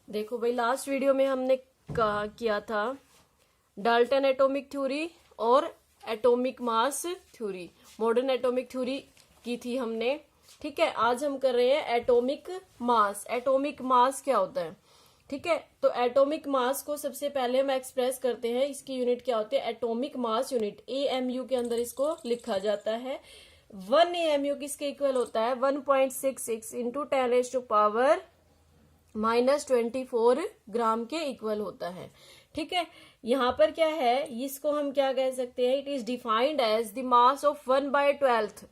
देखो भाई, last video में हमने किया था डाल्टन एटॉमिक थ्योरी और atomic mass theory, modern atomic theory की थी हमने। ठीक है, आज हम कर रहे हैं एटॉमिक मास। एटॉमिक मास क्या होता है? ठीक है, तो एटॉमिक मास को सबसे पहले हम एक्सप्रेस करते हैं। इसकी यूनिट क्या होती है? एटॉमिक मास यूनिट, AMU के अंदर इसको लिखा जाता है। 1 AMU किसके इक्वल होता है? 1.66 इंटू 10⁻⁻⁻24 ग्राम के इक्वल होता है। ठीक है, यहाँ पर क्या है, इसको हम क्या कह सकते हैं? It is defined as the mass of 1/12।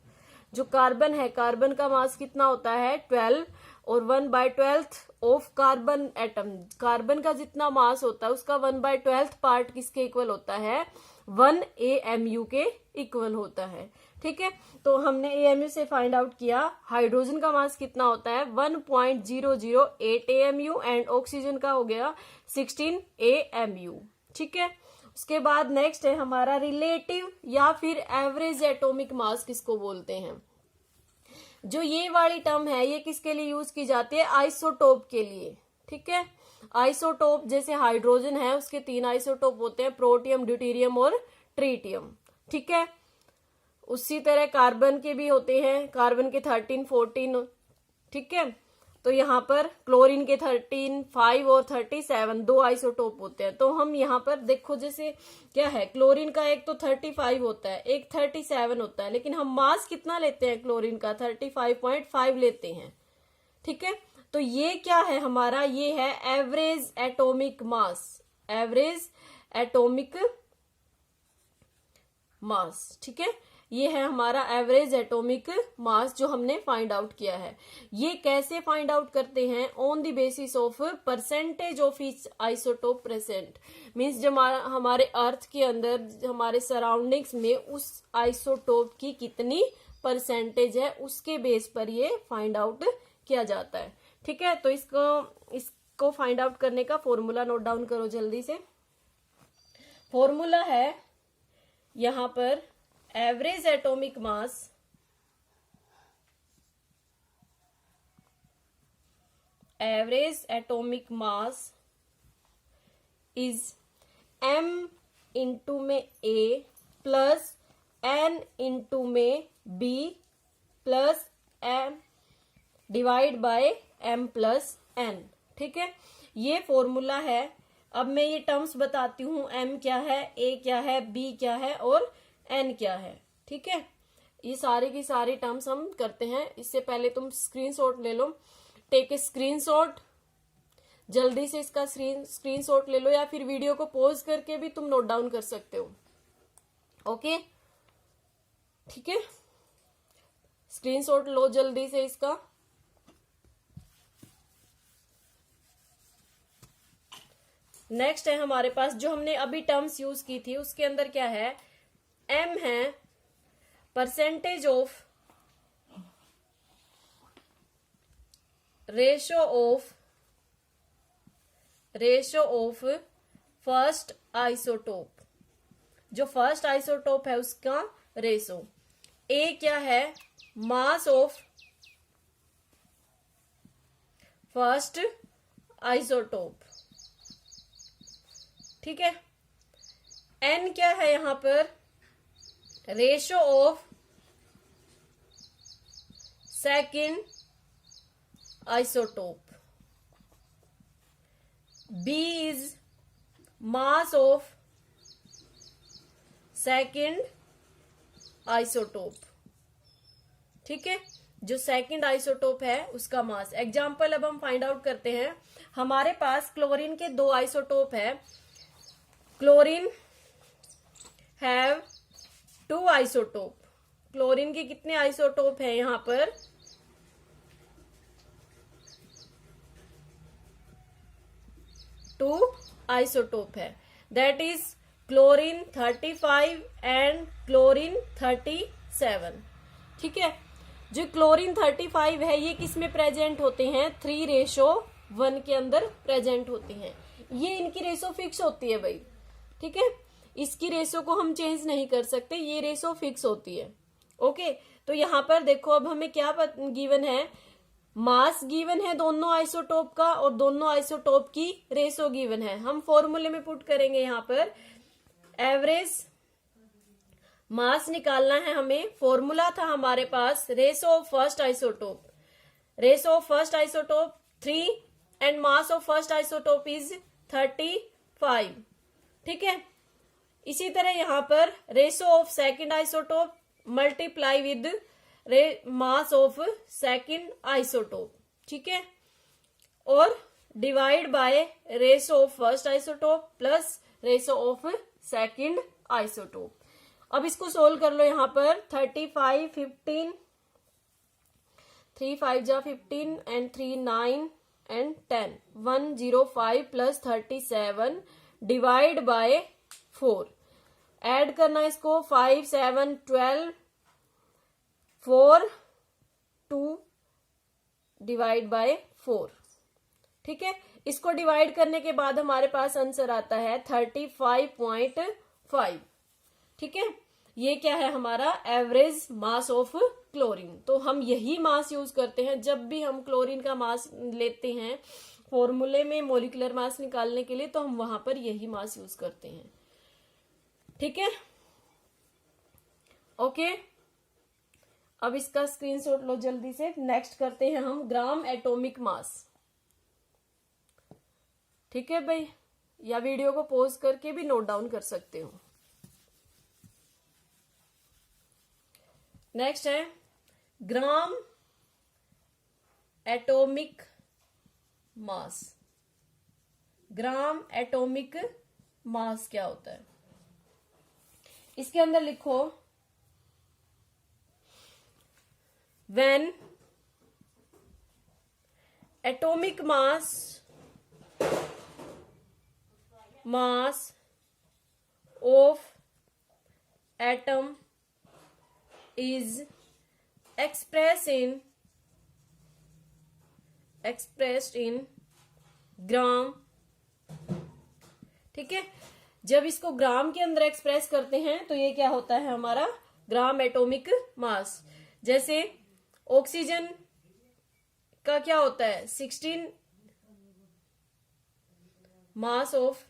जो कार्बन है, कार्बन का मास कितना होता है? 12, और 1/12 ऑफ कार्बन एटम, कार्बन का जितना मास होता है उसका 1/12 पार्ट किसके इक्वल होता है? 1 AMU के इक्वल होता है। ठीक है, तो हमने AMU से फाइंड आउट किया हाइड्रोजन का मास कितना होता है? 1.008 AMU, एंड ऑक्सीजन का हो गया 16 AMU। ठीक है, उसके बाद नेक्स्ट है हमारा रिलेटिव या फिर एवरेज एटॉमिक मास किसको बोलते हैं? जो ये वाली टर्म है ये किसके लिए यूज की जाती है? आइसोटोप के लिए। ठीक है, आइसोटोप जैसे हाइड्रोजन है उसके 3 आइसोटोप होते हैं, प्रोटियम, ड्यूटेरियम और ट्रीटियम। ठीक है, उसी तरह कार्बन के भी होते हैं, कार्बन के 13, 14। ठीक है, तो यहाँ पर क्लोरीन के 13, 5 और 37 दो आइसोटोप होते हैं। तो हम यहाँ पर देखो, जैसे क्या है, क्लोरीन का एक तो 35 होता है, एक 37 होता है, लेकिन हम मास कितना लेते हैं? क्लोरीन का 35.5 लेते हैं। ठीक है, तो ये क्या है हमारा? ये है average atomic mass, average atomic mass. ठीक है, ये है हमारा एवरेज एटॉमिक मास जो हमने फाइंड आउट किया है। ये कैसे फाइंड आउट करते हैं? On the basis of percentage of each isotope present. Means जब हमारे अर्थ के अंदर, हमारे सराउंडिंग्स में उस आइसोटोप की कितनी परसेंटेज है, उसके बेस पर ये फाइंड आउट किया जाता है। ठीक है, तो इसको फाइंड आउट करने का फॉर्मूला नोट डाउन करो जल्दी से। फॉर्मूला है यहां पर average atomic mass is m into में A प्लस n इंटू में B plus m divide by m plus n। ठीक है, ये फॉर्मूला है। अब मैं ये टर्म्स बताती हूँ, m क्या है, A क्या है, B क्या है और n क्या है। ठीक है, ये सारी की सारी टर्म्स हम करते हैं। इससे पहले तुम स्क्रीनशॉट ले लो, टेक ए स्क्रीनशॉट, जल्दी से इसका स्क्रीनशॉट ले लो, या फिर वीडियो को पॉज करके भी तुम नोट डाउन कर सकते हो। ओके, ठीक है, स्क्रीनशॉट लो जल्दी से इसका। नेक्स्ट है हमारे पास, जो हमने अभी टर्म्स यूज की थी उसके अंदर क्या है? m है percentage of ratio of first isotope, जो फर्स्ट आइसोटोप है उसका रेशो। A क्या है? मास ऑफ फर्स्ट आइसोटोप। ठीक है, n क्या है यहां पर? Ratio of second isotope. B is mass of second isotope. ठीक है, जो सेकेंड आइसोटोप है उसका मास। एग्जाम्पल अब हम फाइंड आउट करते हैं। हमारे पास क्लोरीन के 2 आइसोटोप है। Chlorine have 2 isotope. क्लोरीन के कितने आइसोटोप है यहां पर? 2 आइसोटोप है। That is chlorine 35 and chlorine 37। ठीक है, जो क्लोरीन 35 है ये किस में प्रेजेंट होते हैं? 3:1 के अंदर प्रेजेंट होते हैं। ये इनकी रेशो फिक्स होती है भाई। ठीक है, इसकी रेशो को हम चेंज नहीं कर सकते, ये रेशो फिक्स होती है। ओके, तो यहाँ पर देखो अब हमें क्या गिवन है? मास गिवन है दोनों आइसोटोप का और दोनों आइसोटोप की रेशो गिवन है। हम फॉर्मूले में पुट करेंगे यहाँ पर एवरेज मास निकालना है हमें। फॉर्मूला था हमारे पास ratio of first isotope, ratio of first isotope 3 and mass of first isotope is 35। ठीक है, इसी तरह यहाँ पर ratio of second isotope multiply with mass of second isotope. ठीक है, और divide by ratio of first isotope plus ratio of second isotope. अब इसको सोल्व कर लो। यहाँ पर 35 15 3 5 जा 15 and 3 9 and 10 105 plus 37 divide by 4। Add करना इसको 5 7 12 4 2 डिवाइड बाय 4। ठीक है, इसको डिवाइड करने के बाद हमारे पास आंसर आता है 35.5। ठीक है, ये क्या है हमारा एवरेज मास ऑफ क्लोरीन। तो हम यही मास यूज करते हैं जब भी हम क्लोरीन का मास लेते हैं फॉर्मूले में मोलिकुलर मास निकालने के लिए, तो हम वहां पर यही मास यूज करते हैं। ठीक है, ओके। अब इसका स्क्रीनशॉट लो जल्दी से। नेक्स्ट करते हैं हम ग्राम एटॉमिक मास। ठीक है भाई, या वीडियो को पॉज करके भी नोट डाउन कर सकते हो। नेक्स्ट है gram atomic mass. Gram atomic mass क्या होता है? इसके अंदर लिखो when atomic mass of atom is expressed in ग्राम। ठीक है, जब इसको ग्राम के अंदर एक्सप्रेस करते हैं तो ये क्या होता है हमारा ग्राम एटॉमिक मास। जैसे ऑक्सीजन का क्या होता है 16 mass of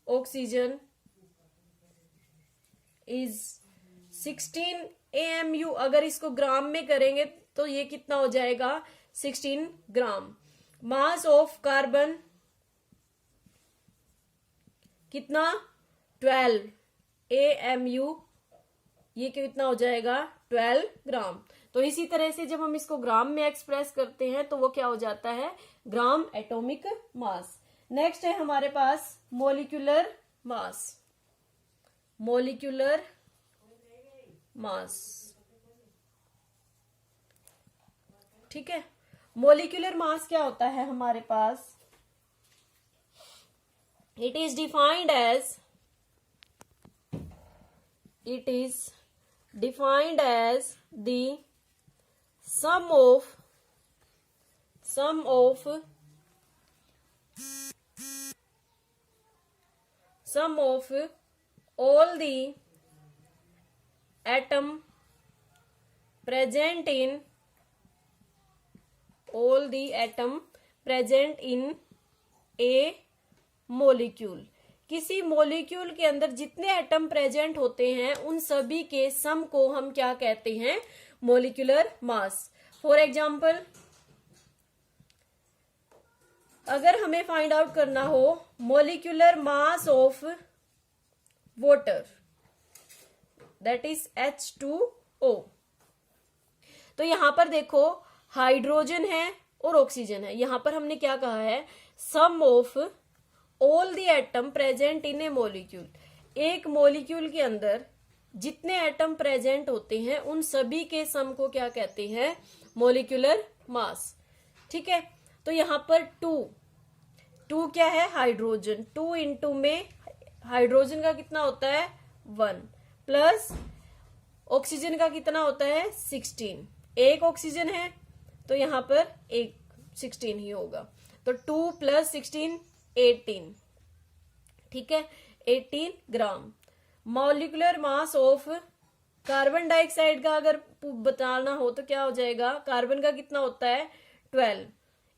oxygen is 16 AMU। अगर इसको ग्राम में करेंगे तो ये कितना हो जाएगा 16 ग्राम। मास ऑफ कार्बन कितना 12 AMU, ये कितना हो जाएगा 12 ग्राम। तो इसी तरह से जब हम इसको ग्राम में एक्सप्रेस करते हैं तो वो क्या हो जाता है ग्राम एटॉमिक मास। नेक्स्ट है हमारे पास मोलिक्यूलर मास। मोलिक्यूलर मास, ठीक है। मोलिक्यूलर मास क्या होता है हमारे पास? It is defined as the sum of all the atom present in a molecule। किसी मोलिक्यूल के अंदर जितने एटम प्रेजेंट होते हैं उन सभी के सम को हम क्या कहते हैं मोलिकुलर मास। फॉर एग्जाम्पल, अगर हमें फाइंड आउट करना हो molecular mass of water that is H2O, तो यहां पर देखो हाइड्रोजन है और ऑक्सीजन है। यहां पर हमने क्या कहा है sum of all the atom present in a molecule. एक मोलिक्यूल के अंदर जितने एटम प्रेजेंट होते हैं उन सभी के सम को क्या कहते हैं मोलिकुलर मास। ठीक है, तो यहां पर टू क्या है हाइड्रोजन। 2 इंटू में हाइड्रोजन का कितना होता है 1 प्लस ऑक्सीजन का कितना होता है 16। एक ऑक्सीजन है तो यहां पर एक 16 ही होगा, तो 2 प्लस 16 18। ठीक है, 18 gram. Molecular mass of carbon dioxide का अगर बताना हो तो क्या हो जाएगा, कार्बन का कितना होता है 12,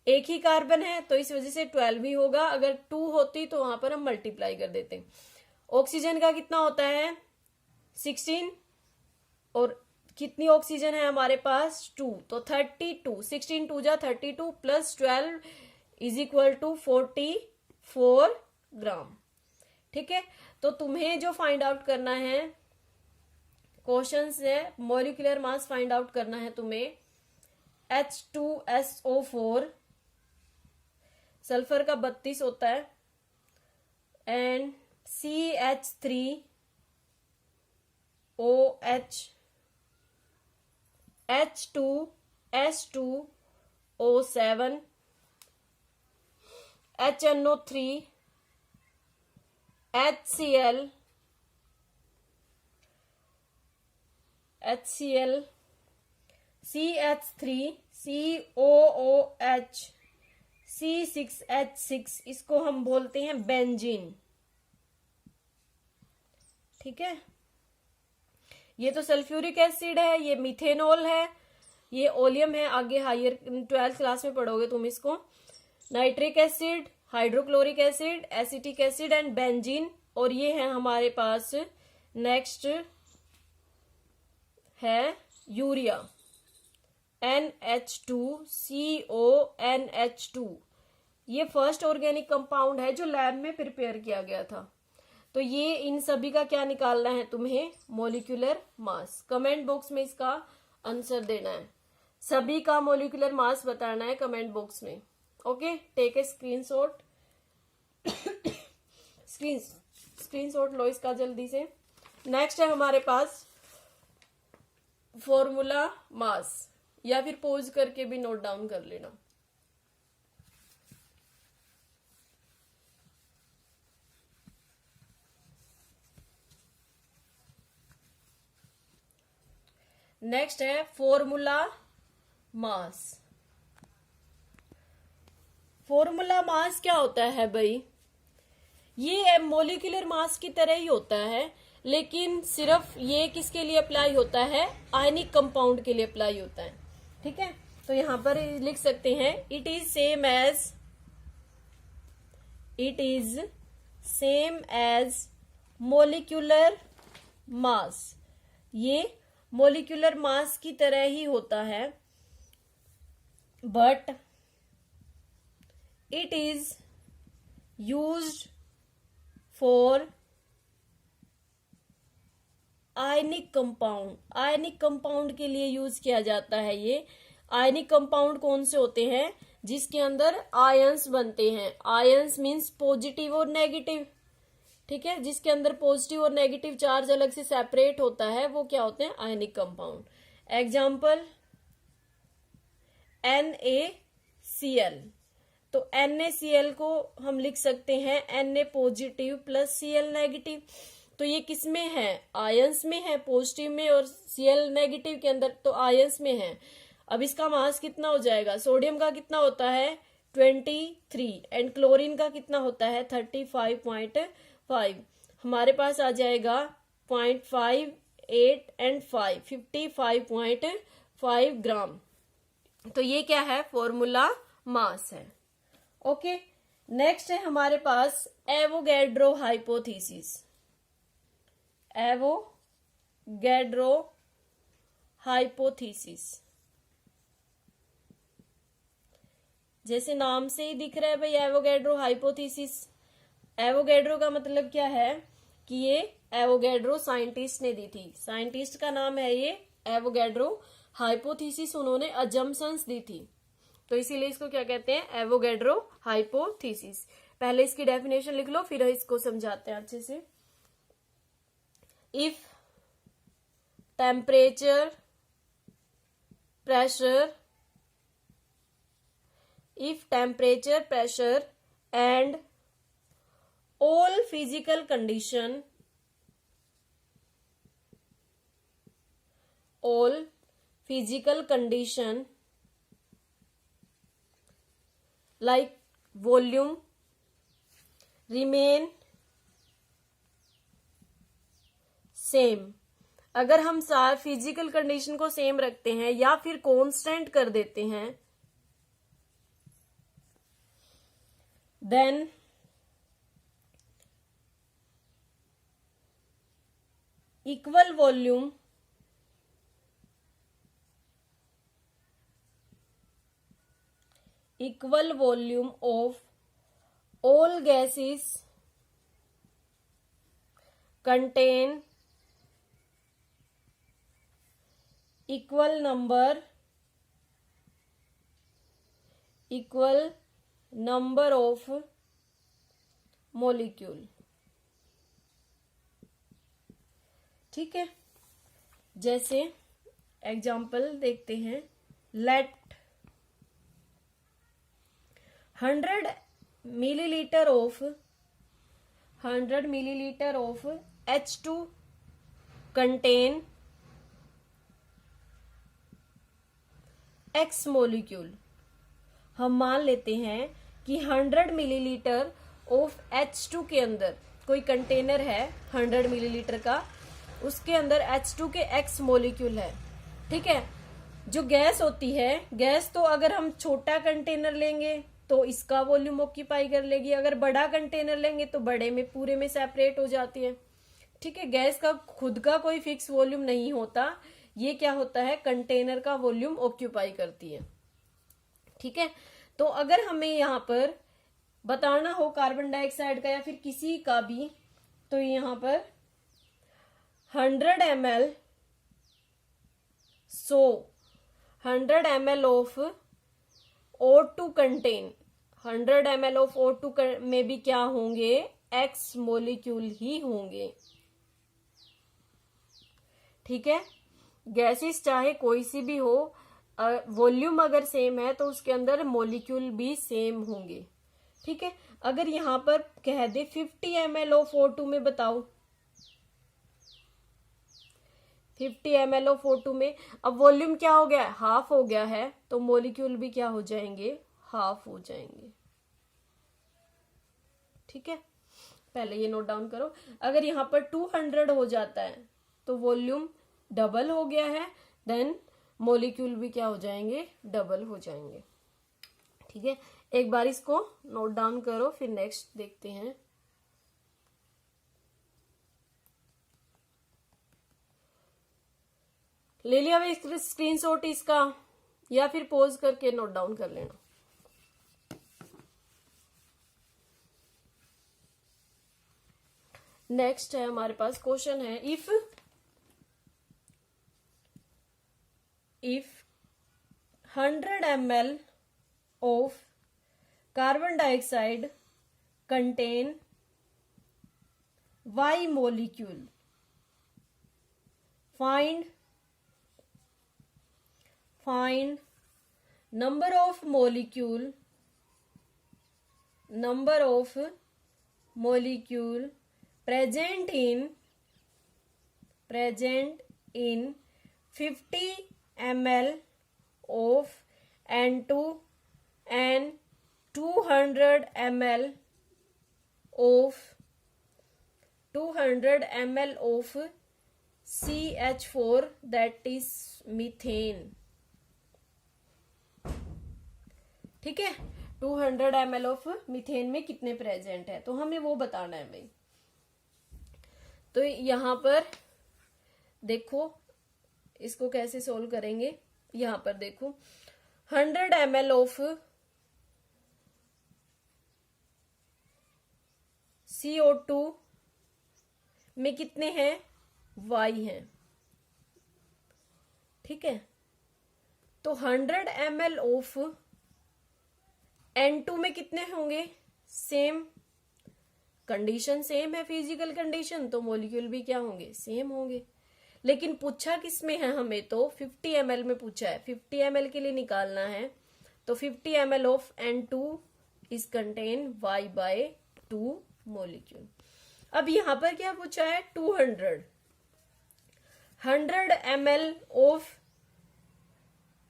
एक ही कार्बन है तो इस वजह से 12 ही होगा, अगर 2 होती तो वहां पर हम मल्टीप्लाई कर देते। ऑक्सीजन का कितना होता है 16, और कितनी ऑक्सीजन है हमारे पास 2, तो 32, 16 2 जा 32 प्लस 12 इज इक्वल टू 44 ग्राम। ठीक है, तो तुम्हें जो फाइंड आउट करना है क्वेश्चन से, मॉलिक्यूलर मास फाइंड आउट करना है तुम्हें। H2SO4 सल्फर का 32 होता है, and CH3OH H2S2O7 HNO3 HCl CH3 COOH C6H6, इसको हम बोलते हैं बेंजीन। ठीक है, ये तो सल्फ्यूरिक एसिड है, ये मिथेनॉल है, ये ओलियम है, आगे हायर 12th क्लास में पढ़ोगे तुम इसको। Nitric acid, hydrochloric acid, acetic acid and benzene. और ये है हमारे पास नेक्स्ट है यूरिया NH2CONH2, ये फर्स्ट ऑर्गेनिक कंपाउंड है जो लैब में प्रिपेयर किया गया था। तो ये इन सभी का क्या निकालना है तुम्हें, मॉलिक्यूलर मास। कमेंट बॉक्स में इसका आंसर देना है, सभी का मॉलिक्यूलर मास बताना है कमेंट बॉक्स में। Okay, take a screenshot, screenshot लो इसका जल्दी से। नेक्स्ट है हमारे पास फॉर्मूला मास, या फिर पॉज करके भी नोट डाउन कर लेना। नेक्स्ट है फॉर्मूला मास। फॉर्मूला मास क्या होता है भाई, ये मॉलिक्यूलर मास की तरह ही होता है, लेकिन सिर्फ ये किसके लिए अप्लाई होता है, आयनिक कंपाउंड के लिए अप्लाई होता है। ठीक है, तो यहां पर लिख सकते हैं it is same as molecular mass, ये मॉलिक्यूलर मास की तरह ही होता है, but it is used for ionic compound. Ionic compound के लिए यूज किया जाता है ये। आयनिक कंपाउंड कौन से होते हैं, जिसके अंदर आयंस बनते हैं। आयंस मीन्स पॉजिटिव और नेगेटिव। ठीक है, जिसके अंदर पॉजिटिव और नेगेटिव चार्ज अलग से सेपरेट होता है, वो क्या होते हैं, आयनिक कंपाउंड। एग्जाम्पल NaCl, तो NaCl को हम लिख सकते हैं Na positive plus Cl negative. तो ये किस में है, आयंस में है, पॉजिटिव में, और Cl नेगेटिव के अंदर तो आयंस में है। अब इसका मास कितना हो जाएगा, सोडियम का कितना होता है 23 एंड क्लोरीन का कितना होता है 35.5। हमारे पास आ जाएगा 0.58 एंड 55.5 ग्राम। तो ये क्या है, फॉर्मूला मास है। ओके, नेक्स्ट है हमारे पास एवोगैड्रो हाइपोथेसिस। एवोगैड्रो हाइपोथेसिस, जैसे नाम से ही दिख रहा है भाई एवोगैड्रो हाइपोथेसिस। एवोगैड्रो का मतलब क्या है कि ये एवोगैड्रो साइंटिस्ट ने दी थी, साइंटिस्ट का नाम है ये एवोगैड्रो। हाइपोथेसिस उन्होंने अजम्पशंस दी थी, तो इसीलिए इसको क्या कहते हैं, एवोगैड्रो हाइपोथेसिस। पहले इसकी डेफिनेशन लिख लो, फिर इसको समझाते हैं अच्छे से। If temperature, pressure and all physical condition like volume remain same, अगर हम फिजिकल कंडीशन को सेम रखते हैं या फिर कांस्टेंट कर देते हैं, than equal volume of all gases contain equal number of molecule। ठीक है, जैसे एग्जाम्पल देखते हैं, late 100 milliliter of H2 contain X molecule। हम मान लेते हैं कि 100 मिलीलीटर ऑफ H2 के अंदर कोई कंटेनर है 100 मिलीलीटर का, उसके अंदर H2 के X मोलिक्यूल है। ठीक है, जो गैस होती है, गैस तो अगर हम छोटा कंटेनर लेंगे तो इसका वॉल्यूम ऑक्यूपाई कर लेगी, अगर बड़ा कंटेनर लेंगे तो बड़े में पूरे में सेपरेट हो जाती है। ठीक है, गैस का खुद का कोई फिक्स वॉल्यूम नहीं होता, ये क्या होता है, कंटेनर का वॉल्यूम ऑक्यूपाई करती है। ठीक है, तो अगर हमें यहाँ पर बताना हो कार्बन डाइऑक्साइड का या फिर किसी का भी, तो यहाँ पर 100 ml, so 100 ml of O2 contain, 100 ml of O2 में भी क्या होंगे, X मोलिक्यूल ही होंगे। ठीक है, गैसेस चाहे कोई सी भी हो, वॉल्यूम अगर सेम है तो उसके अंदर मॉलिक्यूल भी सेम होंगे। ठीक है, अगर यहाँ पर कह दे 50 ml ऑफ O2 में, बताओ 50 ml ऑफ O2 में, अब वॉल्यूम क्या हो गया, हाफ हो गया है, तो मॉलिक्यूल भी क्या हो जाएंगे, हाफ हो जाएंगे। ठीक है, पहले ये नोट डाउन करो। अगर यहाँ पर 200 हो जाता है तो वॉल्यूम डबल हो गया है, देन मॉलिक्यूल भी क्या हो जाएंगे, डबल हो जाएंगे। ठीक है, एक बार इसको नोट डाउन करो, फिर नेक्स्ट देखते हैं। ले लिया भाई स्क्रीनशॉट इसका, या फिर पॉज करके नोट डाउन कर लेना। नेक्स्ट है हमारे पास क्वेश्चन है, if 100 ml of carbon dioxide contain Y molecule, find number of molecule present in 50 ml of N2 and 200 ml of CH4, that is methane। ठीक है, 200 ml ऑफ मीथेन में कितने present है, तो हमें वो बताना है भाई। तो यहां पर देखो इसको कैसे सोल्व करेंगे। यहां पर देखो 100 ml ऑफ CO2 में कितने हैं, Y हैं। ठीक है, तो 100 ml ऑफ N2 में कितने होंगे, सेम कंडीशन सेम है, फिजिकल कंडीशन, तो मॉलिक्यूल भी क्या होंगे, सेम होंगे। लेकिन पूछा किस में है हमें, तो 50 ml में पूछा है, 50 ml के लिए निकालना है, तो 50 ml of N2 is contain Y/2 molecule. अब यहां पर क्या पूछा है, 100 ml ऑफ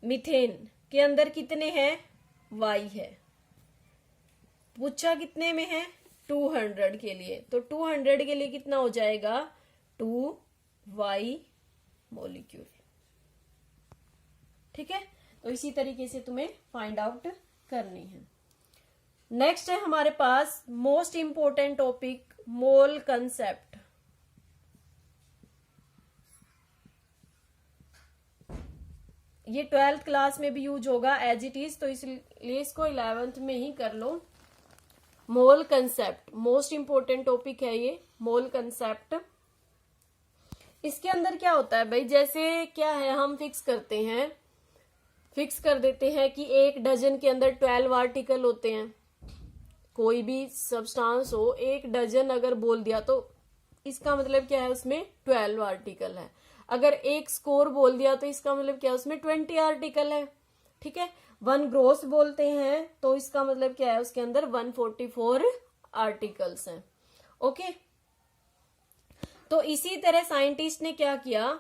मीथेन के अंदर कितने हैं, Y है। पूछा कितने में है, 200 के लिए, तो 200 के लिए कितना हो जाएगा, 2Y मॉलिक्यूल। ठीक है, तो इसी तरीके से तुम्हें फाइंड आउट करनी है। नेक्स्ट है हमारे पास most important topic, mole concept. ये 12th क्लास में भी यूज होगा एज इट इज, तो इसलिए इसको 11th में ही कर लो। Mole concept most important topic है ये मोल कंसेप्ट। इसके अंदर क्या होता है भाई, जैसे क्या है, हम फिक्स कर देते हैं कि एक डजन के अंदर 12 आर्टिकल होते हैं। कोई भी सब्सटेंस हो, एक डजन अगर बोल दिया तो इसका मतलब क्या है, उसमें 12 आर्टिकल है। अगर एक स्कोर बोल दिया तो इसका मतलब क्या है, उसमें 20 आर्टिकल है। ठीक है, 1 ग्रोस बोलते हैं तो इसका मतलब क्या है, उसके अंदर 144 आर्टिकल्स हैं। ओके, तो इसी तरह साइंटिस्ट ने क्या किया,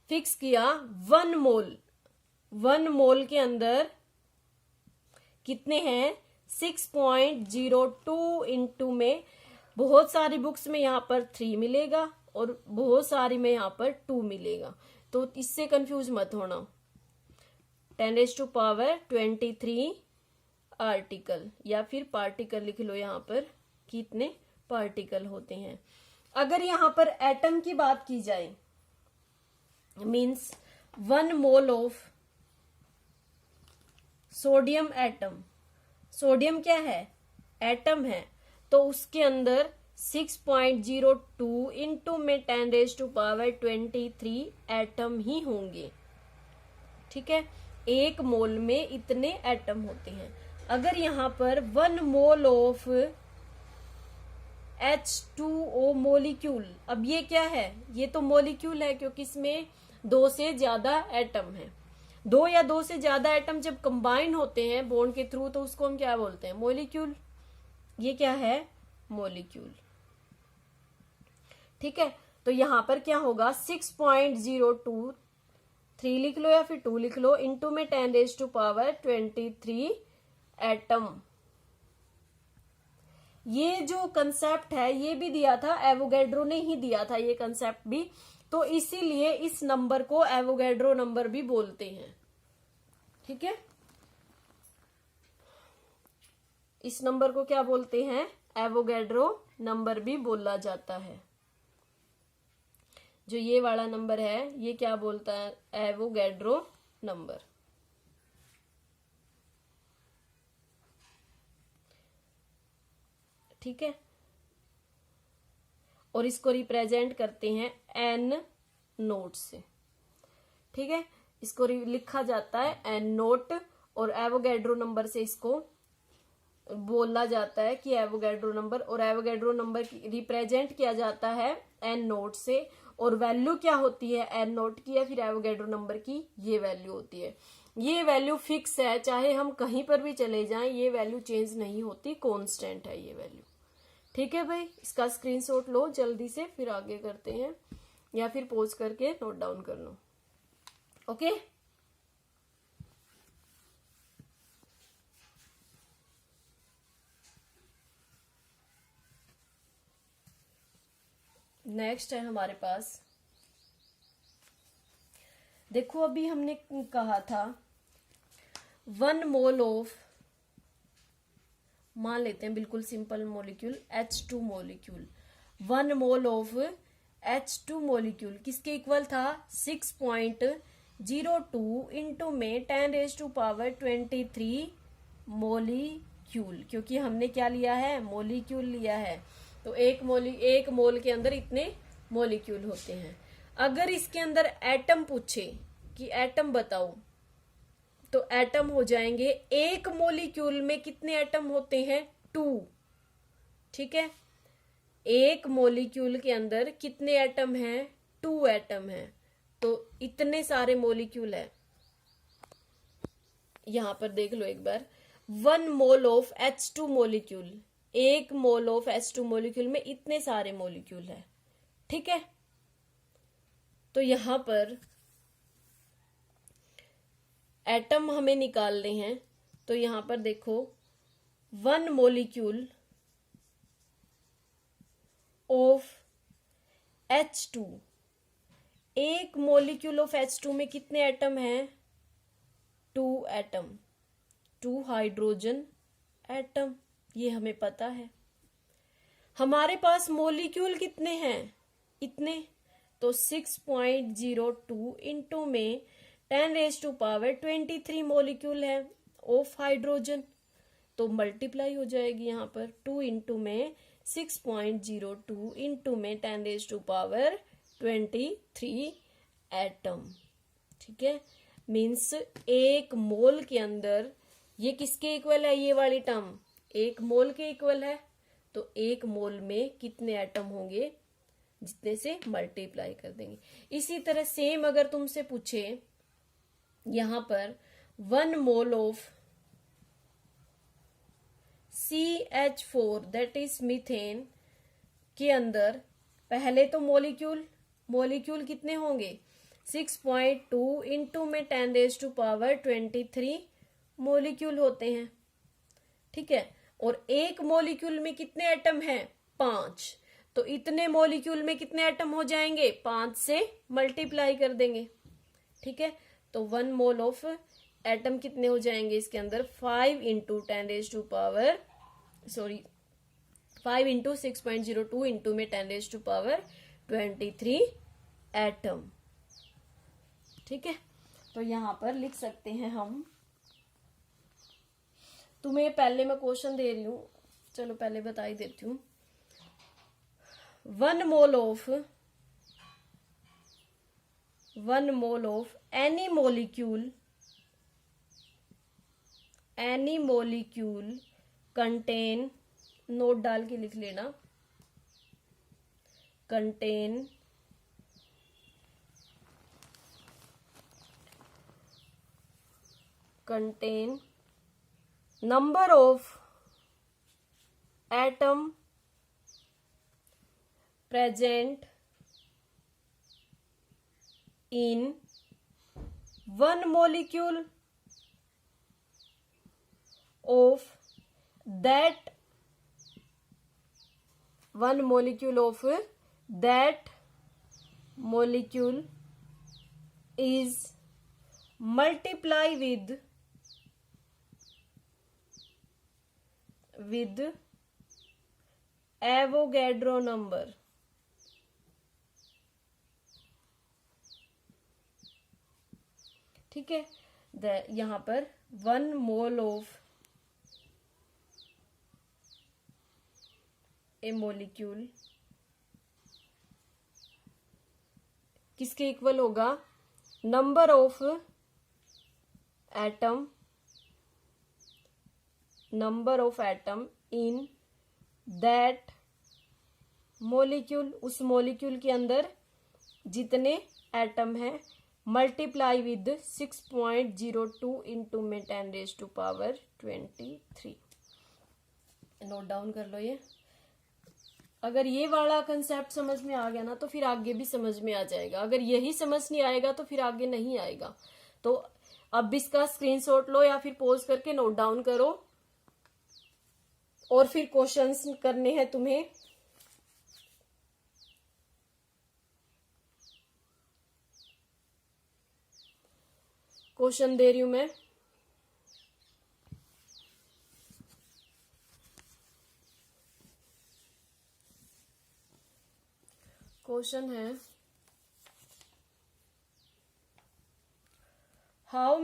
फिक्स किया 1 मोल के अंदर कितने हैं, 6.02 इंटू में बहुत सारी बुक्स में यहाँ पर 3 मिलेगा और बहुत सारी में यहाँ पर 2 मिलेगा, तो इससे कंफ्यूज मत होना। 10⁻23 आर्टिकल या फिर पार्टिकल लिख लो यहाँ पर, कितने पार्टिकल होते हैं। अगर यहाँ पर एटम की बात की जाए, means 1 mole of sodium atom, sodium क्या है, एटम है, तो उसके अंदर 6.02 इंटू में 10⁻23 एटम ही होंगे। ठीक है, 1 मोल में इतने एटम होते हैं। अगर यहाँ पर 1 मोल ऑफ H2O मोलिक्यूल, अब ये क्या है, ये तो मोलिक्यूल है क्योंकि इसमें 2 से ज्यादा एटम है। 2 या 2 से ज्यादा एटम जब कंबाइन होते हैं बॉन्ड के थ्रू तो उसको हम क्या बोलते हैं, मोलिक्यूल। ये क्या है, मोलिक्यूल। ठीक है, तो यहां पर क्या होगा, 6.02 3 लिख लो या फिर 2 लिख लो, इंटू में 10⁻23 एटम। ये जो कंसेप्ट है ये भी दिया था, एवोगैड्रो ने ही दिया था ये कंसेप्ट भी, तो इसीलिए इस नंबर को एवोगैड्रो नंबर भी बोलते हैं। ठीक है, इस नंबर को क्या बोलते हैं, एवोगैड्रो नंबर भी बोला जाता है। जो ये वाला नंबर है ये क्या बोलता है, एवोगैड्रो नंबर। ठीक है, और इसको रिप्रेजेंट करते हैं एन नोट से। ठीक है, इसको लिखा जाता है एन नोट, और एवोगैड्रो नंबर से इसको बोला जाता है कि एवोगैड्रो नंबर, और एवोगैड्रो नंबर रिप्रेजेंट किया जाता है एन नोट से। और वैल्यू क्या होती है एन नोट की या फिर एवोगैड्रो नंबर की, ये वैल्यू होती है। ये वैल्यू फिक्स है, चाहे हम कहीं पर भी चले जाएं ये वैल्यू चेंज नहीं होती, कांस्टेंट है ये वैल्यू। ठीक है भाई, इसका स्क्रीनशॉट लो जल्दी से, फिर आगे करते हैं, या फिर पॉज करके नोट डाउन कर लो। ओके, नेक्स्ट है हमारे पास, देखो अभी हमने कहा था 1 मोल ऑफ, मान लेते हैं बिल्कुल simple molecule H2 molecule, 1 mole of H2 molecule किसके इक्वल था, 6.02 इंटू में 10⁻23 मॉलिक्यूल, क्योंकि हमने क्या लिया है, मॉलिक्यूल लिया है, तो एक मोल के अंदर इतने मॉलिक्यूल होते हैं। अगर इसके अंदर एटम पूछे कि एटम बताओ, तो एटम हो जाएंगे, एक मॉलिक्यूल में कितने एटम होते हैं, 2। ठीक है, एक मॉलिक्यूल के अंदर कितने एटम हैं, 2 एटम हैं, तो इतने सारे मॉलिक्यूल है। यहां पर देख लो एक बार, 1 mole of H2 molecule, 1 mole of H2 molecule में इतने सारे मॉलिक्यूल है। ठीक है, तो यहां पर एटम हमें निकालने हैं, तो यहां पर देखो 1 मॉलिक्यूल ऑफ H2 एक मॉलिक्यूल ऑफ H2 में कितने एटम हैं? 2 एटम, 2 हाइड्रोजन एटम, ये हमें पता है। हमारे पास मॉलिक्यूल कितने हैं? इतने, तो 6.02 इंटू में 10⁻23 मॉलिक्यूल है ऑफ हाइड्रोजन, तो मल्टीप्लाई हो जाएगी यहाँ पर 2 इंटू में 6.02 इंटू में 10⁻23 एटम। ठीक है, मीन्स एक मोल के अंदर ये किसके इक्वल है? ये वाली टर्म एक मोल के इक्वल है, तो एक मोल में कितने एटम होंगे जितने से मल्टीप्लाई कर देंगे। इसी तरह सेम अगर तुमसे पूछे यहां पर 1 mole of CH4 that is methane के अंदर पहले तो मॉलिक्यूल कितने होंगे? 6.2 इंटू में 10⁻23 मॉलिक्यूल होते हैं। ठीक है, और एक मॉलिक्यूल में कितने एटम हैं? 5, तो इतने मॉलिक्यूल में कितने एटम हो जाएंगे? 5 से मल्टीप्लाई कर देंगे। ठीक है, तो 1 मोल ऑफ एटम कितने हो जाएंगे इसके अंदर? 5 इंटू 5 इंटू 6.02 इंटू में 10⁻23 एटम। ठीक है, तो यहां पर लिख सकते हैं हम। तुम्हें पहले मैं क्वेश्चन दे रही हूं, चलो पहले बता ही देती हूँ। 1 mole of any molecule contain, note डाल के लिख लेना, contain number of atom present in one molecule of that molecule is multiply with Avogadro number। ठीक है, यहां पर 1 मोल ऑफ ए मॉलिक्यूल किसके इक्वल होगा? Number of atom in that molecule, उस मॉलिक्यूल के अंदर जितने एटम हैं, मल्टीप्लाई विद 6.02 इंटू में 10⁻23। नोट डाउन कर लो ये। अगर ये वाला कंसेप्ट समझ में आ गया ना तो फिर आगे भी समझ में आ जाएगा। अगर यही समझ नहीं आएगा तो फिर आगे नहीं आएगा। तो अब इसका स्क्रीनशॉट लो या फिर पॉज करके नोट डाउन करो और फिर क्वेश्चंस करने हैं तुम्हें। क्वेश्चन दे रही हूं मैं। क्वेश्चन है, how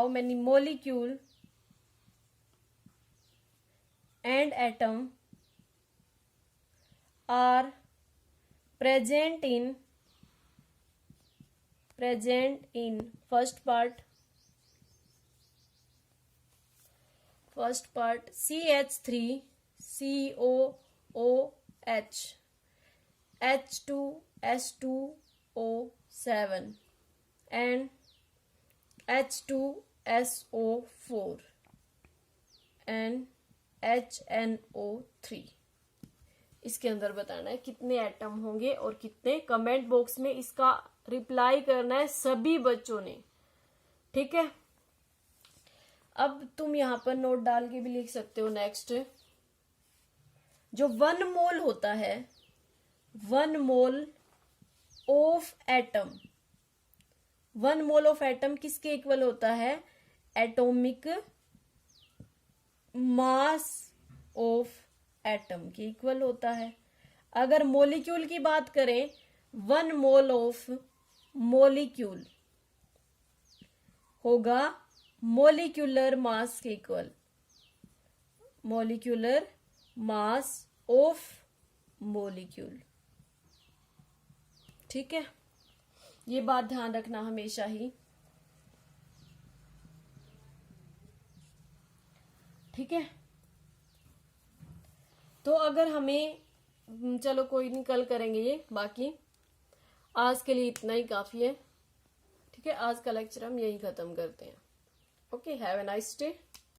many molecule and atom are present in first part CH3 COOH H2S2O7 and H2SO4 and HNO3। इसके अंदर बताना है कितने एटम होंगे और कितने। कमेंट बॉक्स में इसका रिप्लाई करना है सभी बच्चों ने। ठीक है, अब तुम यहां पर नोट डाल के भी लिख सकते हो। नेक्स्ट जो 1 मोल होता है, 1 mole of atom, 1 mole of atom किसके इक्वल होता है? एटॉमिक मास ऑफ एटम के इक्वल होता है। अगर मॉलिक्यूल की बात करें, 1 मोल ऑफ मॉलिक्यूल होगा मॉलिक्यूलर मास के equal, molecular mass of molecule. ठीक है, ये बात ध्यान रखना हमेशा ही। ठीक है, तो अगर हमें, चलो कोई नहीं, कल करेंगे ये, बाकी आज के लिए इतना ही काफी है। ठीक है, आज का लेक्चर हम यही खत्म करते हैं। Okay, have a nice day.